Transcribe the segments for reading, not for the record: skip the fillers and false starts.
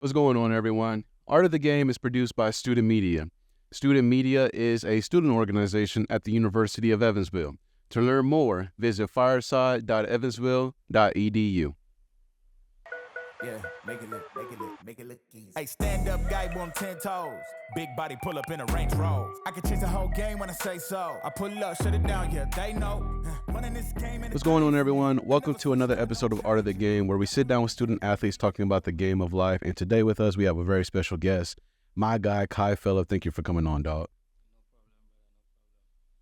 What's going on, everyone? Art of the Game is produced by Student Media. Student Media is a student organization at the University of Evansville. To learn more, visit fireside.evansville.edu. Yeah, make it look easy. Hey, stand up guy on 10 toes. Big body pull up in a Range Rover. I can change the whole game when I say so. I pull up, shut it down, yeah, they know. Running this game. What's going on, everyone? Welcome to another episode of Art of the Game, where we sit down with student athletes talking about the game of life. And today with us, we have a very special guest, my guy, Phillip. Thank you for coming on, dog.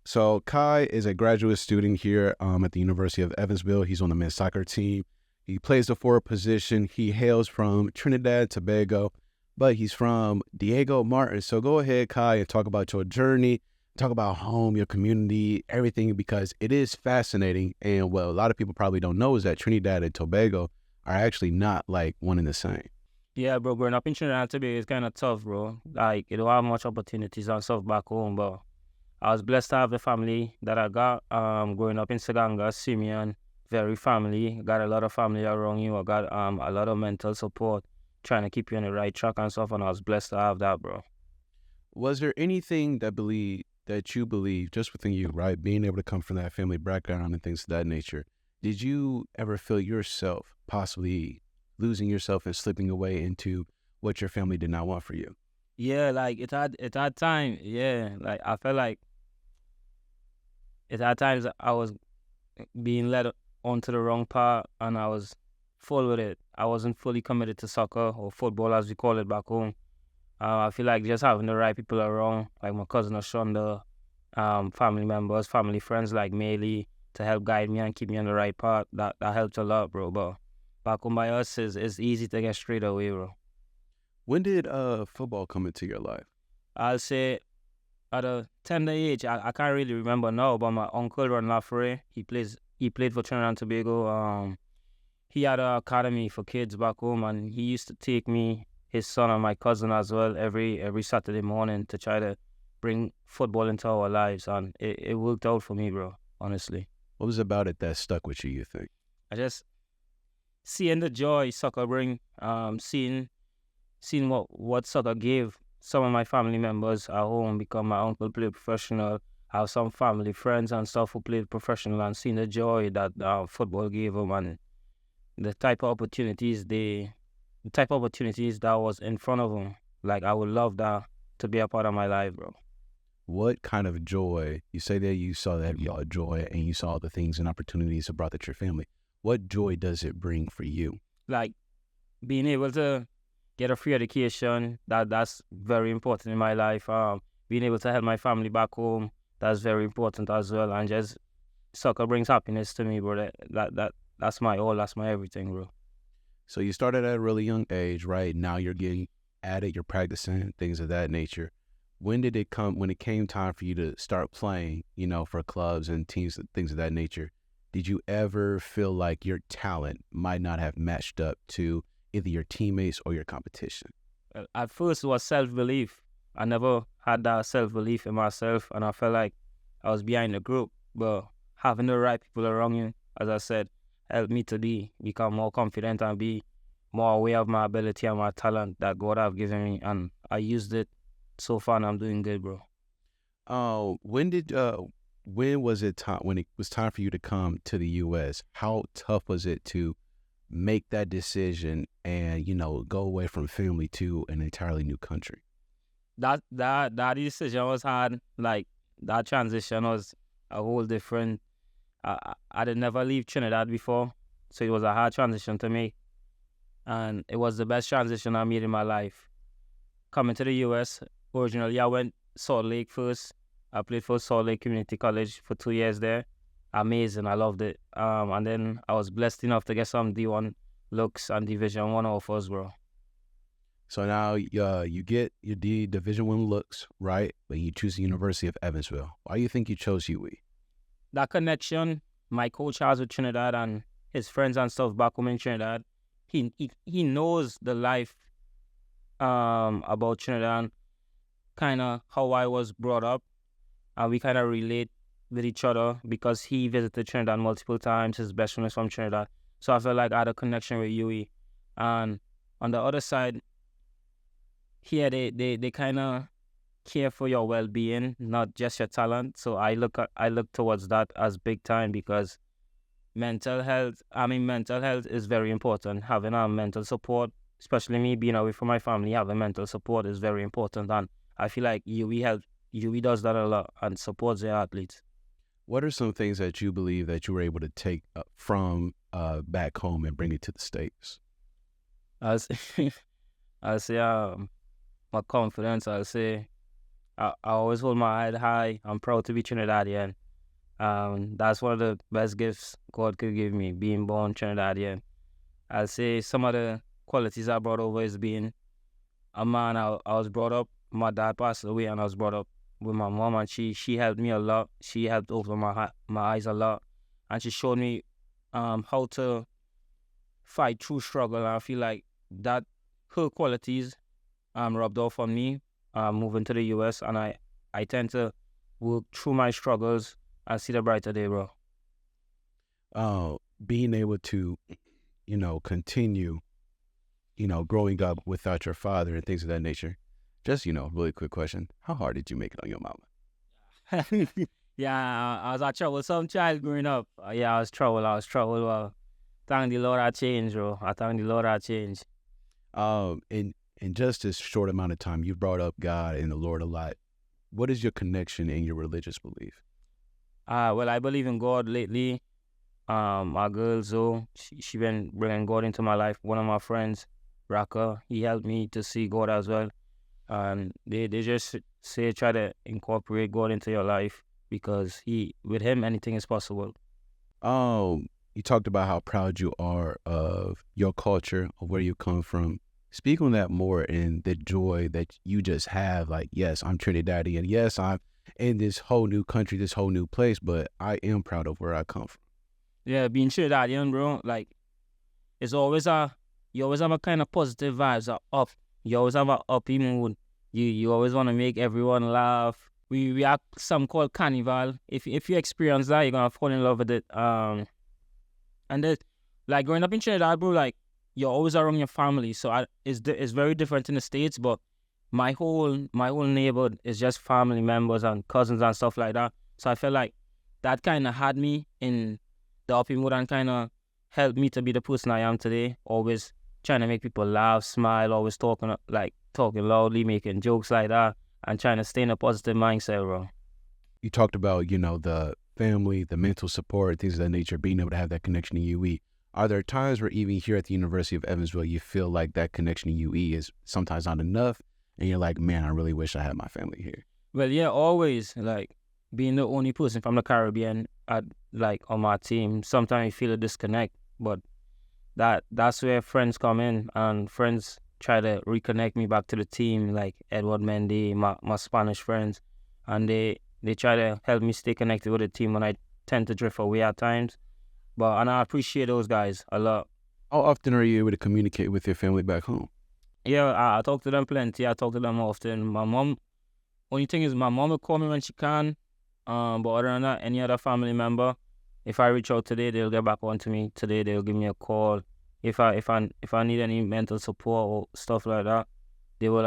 So Kai is a graduate student here at the University of Evansville. He's on the men's soccer team. He plays the forward position. He hails from Trinidad and Tobago, but he's from Diego Martin. So go ahead, Kai, and talk about your journey, talk about home, your community, everything, because it is fascinating. And what a lot of people probably don't know is that Trinidad and Tobago are actually not like one and the same. Yeah, bro, growing up in Trinidad and Tobago is kind of tough, bro. Like, you don't have much opportunities and stuff back home, but I was blessed to have the family that I got. Growing up in Saganga, Simeon, very family. Got a lot of family around you. I got a lot of mental support, trying to keep you on the right track and stuff, and I was blessed to have that, bro. Was there anything that you believe just within you, right? Being able to come from that family background and things of that nature. Did you ever feel yourself possibly losing yourself and slipping away into what your family did not want for you? Yeah, like it had time. Yeah, like I felt like it had times I was being led onto the wrong path, and I was full with it. I wasn't fully committed to soccer or football, as we call it back home. I feel like just having the right people around, like my cousin Ashonda, family members, family friends like Maylee, to help guide me and keep me on the right path, that helped a lot, bro. But back home by us, it's easy to get straight away, bro. When did football come into your life? I'll say at a tender age, I can't really remember now, but my uncle Ron Lafray, he played for Trinidad and Tobago. He had an academy for kids back home, and he used to take me, his son, and my cousin as well every Saturday morning to try to bring football into our lives, and it worked out for me, bro, honestly. What was about it that stuck with you think? I just seeing the joy soccer bring, seeing what soccer gave some of my family members at home, because my uncle played professional. I have some family friends and stuff who played professional, and seeing the joy that football gave them, and the type of opportunities that was in front of them. Like, I would love that to be a part of my life, bro. What kind of joy, you say that you saw that joy and you saw the things and opportunities it brought to your family. What joy does it bring for you? Like, being able to get a free education, that's very important in my life. Being able to help my family back home, that's very important as well. And just soccer brings happiness to me, bro. That's my all, that's my everything, bro. So you started at a really young age, right? Now you're getting at it, you're practicing, things of that nature. When it came time for you to start playing, for clubs and teams, things of that nature, did you ever feel like your talent might not have matched up to either your teammates or your competition? At first, it was self-belief. I never had that self-belief in myself, and I felt like I was behind the group. But having the right people around you, as I said, helped me to become more confident and be more aware of my ability and my talent that God have given me, and I used it so far, and I'm doing good, bro. When was it time for you to come to the U.S.? How tough was it to make that decision and go away from family to an entirely new country? That decision was hard. Like, that transition was a whole different. I did never leave Trinidad before, so it was a hard transition to make, and it was the best transition I made in my life. Coming to the U.S., originally I went Salt Lake first. I played for Salt Lake Community College for 2 years there. Amazing, I loved it. And then I was blessed enough to get some D1 looks and Division 1 offers, bro. So now you get your Division 1 looks, right? But you choose the University of Evansville. Why do you think you chose UE? That connection my coach has with Trinidad and his friends and stuff back home in Trinidad, he knows the life about Trinidad, kind of how I was brought up, and we kind of relate with each other because he visited Trinidad multiple times. His best friend is from Trinidad, so I felt like I had a connection with UE. And on the other side, here they kind of care for your well-being, not just your talent. So I look towards that as big time because mental health is very important. Having a mental support, especially me being away from my family, having mental support is very important. And I feel like UE does that a lot and supports their athletes. What are some things that you believe that you were able to take from back home and bring it to the States? I'll say, I'll say my confidence. I'll say I always hold my head high. I'm proud to be Trinidadian. That's one of the best gifts God could give me, being born Trinidadian. I'll say some of the qualities I brought over is being a man. I was brought up, my dad passed away and I was brought up with my mom, and she helped me a lot. She helped open my eyes a lot, and she showed me how to fight through struggle. And I feel like that her qualities rubbed off on me moving to the US, and I tend to work through my struggles and see the brighter day, bro. Being able to, continue, growing up without your father and things of that nature. Just, really quick question. How hard did you make it on your mama? Yeah, I was a troublesome child growing up. Yeah, I was troubled. Well, thank the Lord I changed, bro. I thank the Lord I changed. In just this short amount of time, you brought up God and the Lord a lot. What is your connection in your religious belief? Well, I believe in God lately. My girl Zoe, she been bringing God into my life. One of my friends, Raka, he helped me to see God as well. They just say try to incorporate God into your life because with him anything is possible. You talked about how proud you are of your culture, of where you come from. Speak on that more and the joy that you just have. Like, yes, I'm Trinidadian. Yes, I'm in this whole new country, this whole new place, but I am proud of where I come from. Yeah, being Trinidadian, bro, like you always have a kind of positive vibes, up. You always have an uppy mood. You always want to make everyone laugh. We have some called carnival. If you experience that, you're gonna fall in love with it. And that, like growing up in Trinidad, bro, like you're always around your family, so it's very different in the States. But my whole neighborhood is just family members and cousins and stuff like that. So I felt like that kind of had me in the uppy mood and kind of helped me to be the person I am today. Always trying to make people laugh, smile, always talking loudly, making jokes like that, and trying to stay in a positive mindset, bro. You talked about, the family, the mental support, things of that nature, being able to have that connection to UE. Are there times where even here at the University of Evansville, you feel like that connection to UE is sometimes not enough, and you're like, man, I really wish I had my family here? Well, yeah, always, like, being the only person from the Caribbean on my team, sometimes you feel a disconnect, but that's where friends come in, and friends try to reconnect me back to the team, like Edward Mendy, my Spanish friends, and they try to help me stay connected with the team when I tend to drift away at times. And I appreciate those guys a lot. How often are you able to communicate with your family back home? Yeah, I talk to them plenty. I talk to them often. My mom, only thing is my mom will call me when she can. But other than that, any other family member, if I reach out today, they'll get back on to me. Today they'll give me a call. If I need any mental support or stuff like that, they will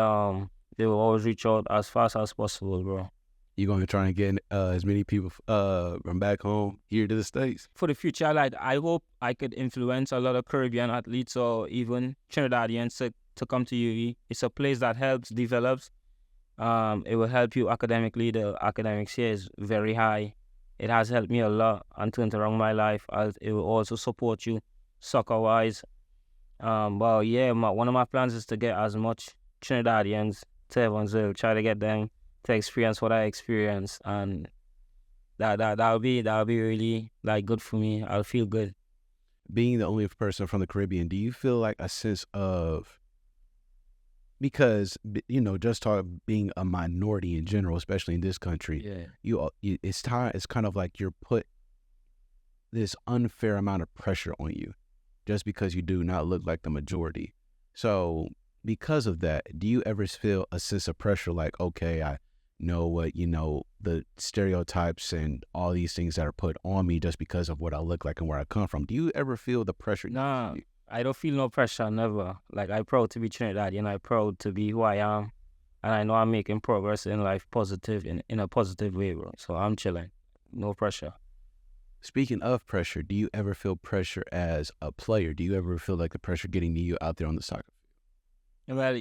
always reach out as fast as possible, bro. You're going to try and get as many people from back home here to the States? For the future, I hope I could influence a lot of Caribbean athletes or even Trinidadians to come to UE. It's a place that helps, develops. It will help you academically. The academics here is very high. It has helped me a lot and turned around my life. It will also support you soccer-wise. But yeah, one of my plans is to get as much Trinidadians to Evansville, try to get them to experience what I experienced, and that'll be really like good for me. I'll feel good. Being the only person from the Caribbean, do you feel like a sense of, because just being a minority in general, especially in this country, it's kind of like you're put this unfair amount of pressure on you just because you do not look like the majority. So because of that, do you ever feel a sense of pressure like, okay, I know what, the stereotypes and all these things that are put on me just because of what I look like and where I come from? Do you ever feel the pressure? Nah, I don't feel no pressure, never. Like, I'm proud to be Trinidadian. I'm proud to be who I am. And I know I'm making progress in life positive, in a positive way, bro. So I'm chilling. No pressure. Speaking of pressure, do you ever feel pressure as a player? Do you ever feel like the pressure getting to you out there on the soccer And well,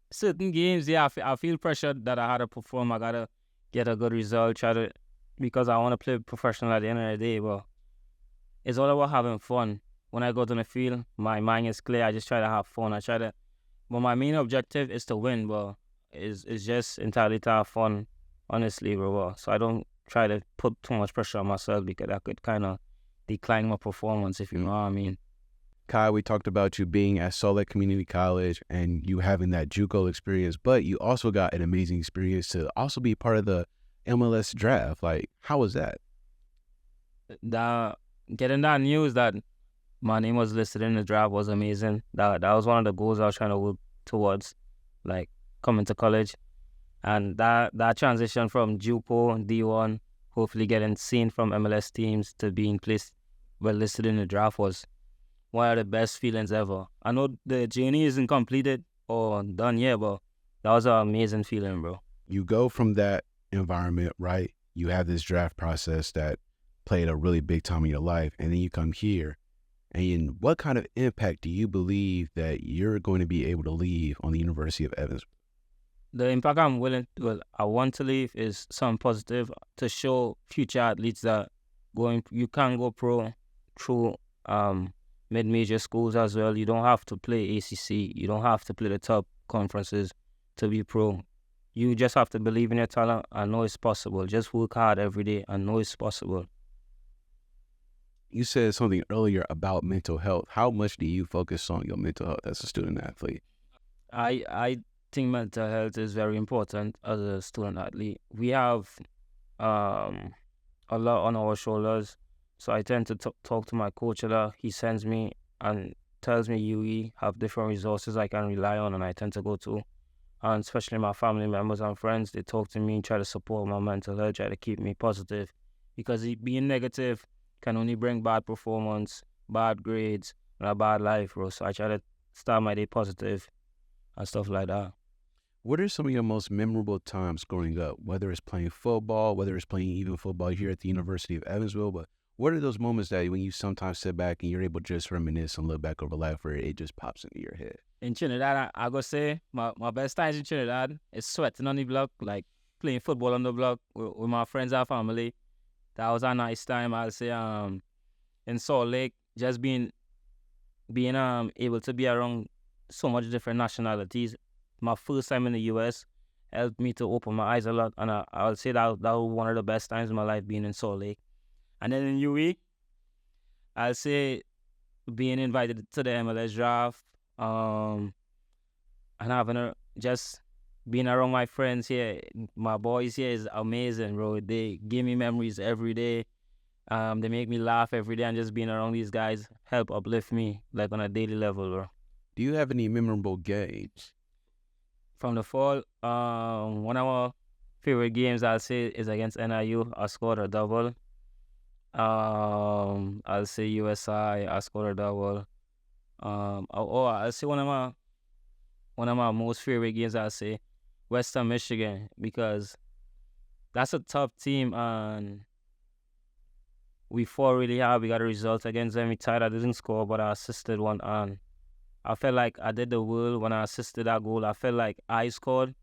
certain games, yeah, I feel pressure that I had to perform. I got to get a good result, because I want to play professional at the end of the day. But it's all about having fun. When I go to the field, my mind is clear. I just try to have fun. But my main objective is to win, but it's just entirely to have fun, honestly, bro. So I don't try to put too much pressure on myself because that could kind of decline my performance, if you know what I mean. Kai, we talked about you being at Salt Lake Community College and you having that JUCO experience, but you also got an amazing experience to also be part of the MLS draft. Like, how was that? Getting that news that my name was listed in the draft was amazing. That was one of the goals I was trying to work towards, like coming to college. And that transition from JUCO, D1, hopefully getting seen from MLS teams to being listed in the draft was one of the best feelings ever. I know the journey isn't completed or done yet, but that was an amazing feeling, bro. You go from that environment, right? You have this draft process that played a really big time in your life, and then you come here. And what kind of impact do you believe that you're going to be able to leave on the University of Evansville? The impact I want to leave is something positive to show future athletes that you can go pro through mid-major schools as well. You don't have to play ACC. You don't have to play the top conferences to be pro. You just have to believe in your talent and know it's possible. Just work hard every day and know it's possible. You said something earlier about mental health. How much do you focus on your mental health as a student athlete? I think mental health is very important as a student athlete. We have a lot on our shoulders. So I tend to talk to my coach a lot. He sends me and tells me we have different resources I can rely on and I tend to go to. And especially my family members and friends, they talk to me and try to support my mental health, try to keep me positive. Because being negative can only bring bad performance, bad grades, and a bad life, bro. So I try to start my day positive and stuff like that. What are some of your most memorable times growing up? Whether it's playing football, whether it's playing even football here at the University of Evansville, but what are those moments that when you sometimes sit back and you're able to just reminisce and look back over life where it just pops into your head? In Trinidad, I gotta say, my best times in Trinidad is sweating on the block, like playing football on the block with my friends and family. That was a nice time. I'll say in Salt Lake, just being able to be around so much different nationalities. My first time in the US helped me to open my eyes a lot, and I'll say that was one of the best times in my life being in Salt Lake. And then in UE, I'll say being invited to the MLS draft, and having just being around my friends here, my boys here is amazing, bro. They give me memories every day. They make me laugh every day, and just being around these guys help uplift me like on a daily level, bro. Do you have any memorable games? From the fall, one of our favorite games I'll say is against NIU. I scored a double. I'll say USI. I scored a double. I'll say one of my most favorite games. I'll say Western Michigan, because that's a tough team and we fought really hard. We got a result against them. We tied. I didn't score, but I assisted one, and I felt like I did the world when I assisted that goal. I felt like I scored,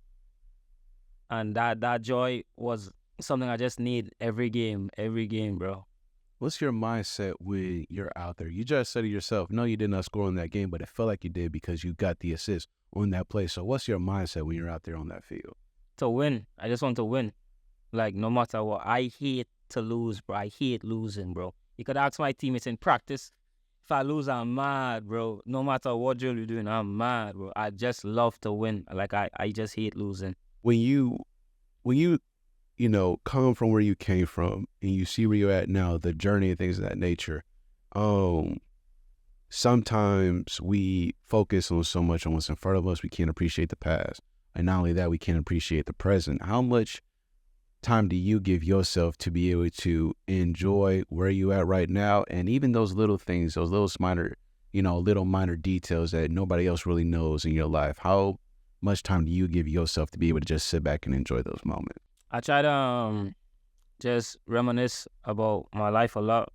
and that joy was something I just need every game, bro. What's your mindset when you're out there? You just said it yourself. No, you did not score in that game, but it felt like you did because you got the assist on that play. So what's your mindset when you're out there on that field? To win. I just want to win. Like, no matter what. I hate to lose, bro. I hate losing, bro. You could ask my teammates in practice. If I lose, I'm mad, bro. No matter what drill you're doing, I'm mad, bro. I just love to win. Like, I just hate losing. When you come from where you came from and you see where you're at now, the journey and things of that nature, sometimes we focus on so much on what's in front of us, we can't appreciate the past. And not only that, we can't appreciate the present. How much time do you give yourself to be able to enjoy where you at right now, and even those little things, those little little minor details that nobody else really knows in your life. How much time do you give yourself to be able to just sit back and enjoy those moments? I try to just reminisce about my life a lot.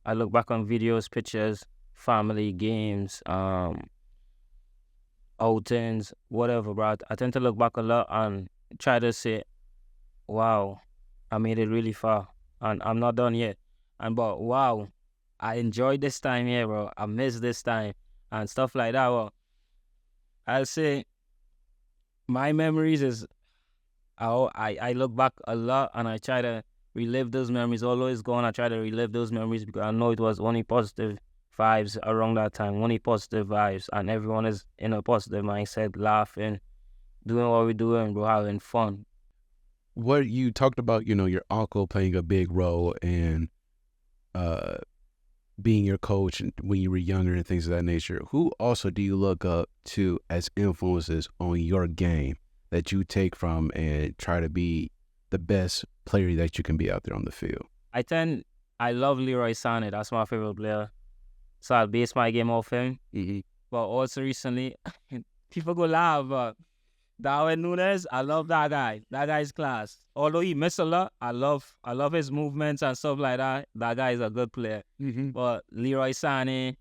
I look back on videos, pictures, family, games, outings, whatever, bro. I tend to look back a lot and try to say, wow, I made it really far and I'm not done yet. But wow, I enjoyed this time here, bro. I missed this time and stuff like that. Well, I'll say my memories is, I look back a lot and I try to relive those memories. Although it's gone, I try to relive those memories because I know it was only positive vibes around that time, only positive vibes, and everyone is in a positive mindset, laughing, doing what we're doing, bro, having fun. What you talked about, your uncle playing a big role in being your coach when you were younger and things of that nature. Who also do you look up to as influences on your game that you take from and try to be the best player that you can be out there on the field? I love Leroy Sané. That's my favorite player. So I'll base my game off him. Mm-hmm. But also recently, people go laugh, but Darwin Núñez, I love that guy. That guy's class. Although he missed a lot, I love his movements and stuff like that. That guy is a good player. Mm-hmm. But Leroy Sané,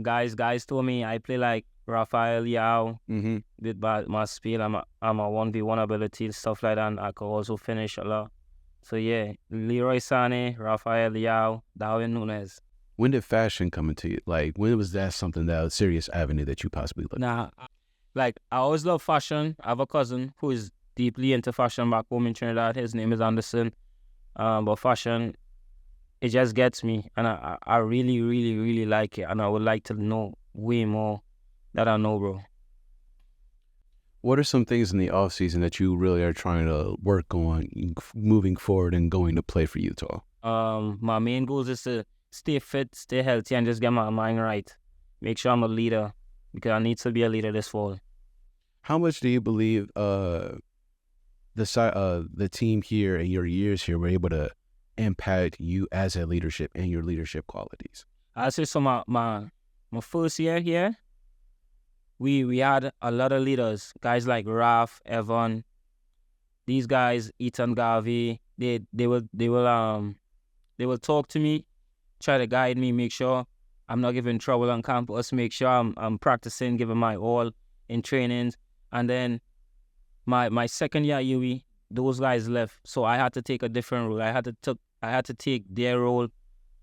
guys told me I play like Rafael Leao Mm-hmm. with my speed. I'm a 1v1 ability, stuff like that. And I could also finish a lot. So yeah, Leroy Sané, Rafael Leao, Darwin Núñez. When did fashion come into you? Like, when was that something that a serious avenue that you possibly looked at? Nah, like, I always love fashion. I have a cousin who is deeply into fashion back home in Trinidad. His name is Anderson. But fashion, it just gets me. And I really, really, really like it. And I would like to know way more that I know, bro. What are some things in the off season that you really are trying to work on moving forward and going to play for Utah? My main goal is to stay fit, stay healthy, and just get my mind right. Make sure I'm a leader because I need to be a leader this fall. How much do you believe the team here and your years here were able to impact you as a leadership and your leadership qualities? I say so. My first year here, we had a lot of leaders, guys like Raf, Evan. These guys, Ethan Garvey, they will talk to me, try to guide me, make sure I'm not giving trouble on campus, make sure I'm practicing, giving my all in trainings. And then my second year at UE, those guys left, so I had to take a different role. I had to take their role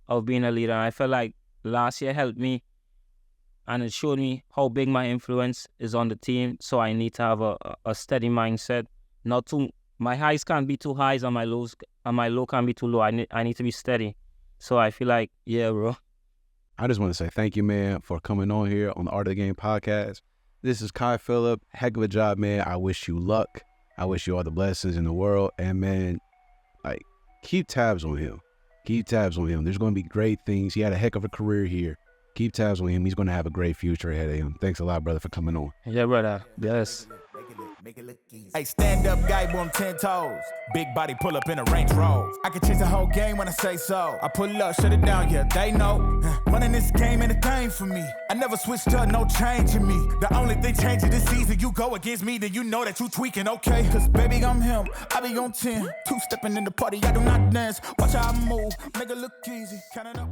of being a leader. And I felt like last year helped me, and it showed me how big my influence is on the team. So I need to have a steady mindset. My highs can't be too highs, and my low can't be too low. I need to be steady. So I feel like, yeah, bro. I just want to say thank you, man, for coming on here on the Art of the Game podcast. This is Kai Phillip. Heck of a job, man. I wish you luck. I wish you all the blessings in the world. And, man, like, keep tabs on him. Keep tabs on him. There's going to be great things. He had a heck of a career here. Keep tabs on him. He's going to have a great future ahead of him. Thanks a lot, brother, for coming on. Yeah, brother. Yes. Hey, stand up guy on 10 toes. Big body pull up in a Range Rover. I can change the whole game when I say so. I pull up, shut it down, yeah, they know. Running this game ain't a thing for me. I never switched up, no change in me. The only thing changing this season, you go against me, then you know that you tweaking, okay? Cause baby, I'm him, I be on 10. Two-stepping in the party, I do not dance. Watch how I move, make it look easy. Counting up.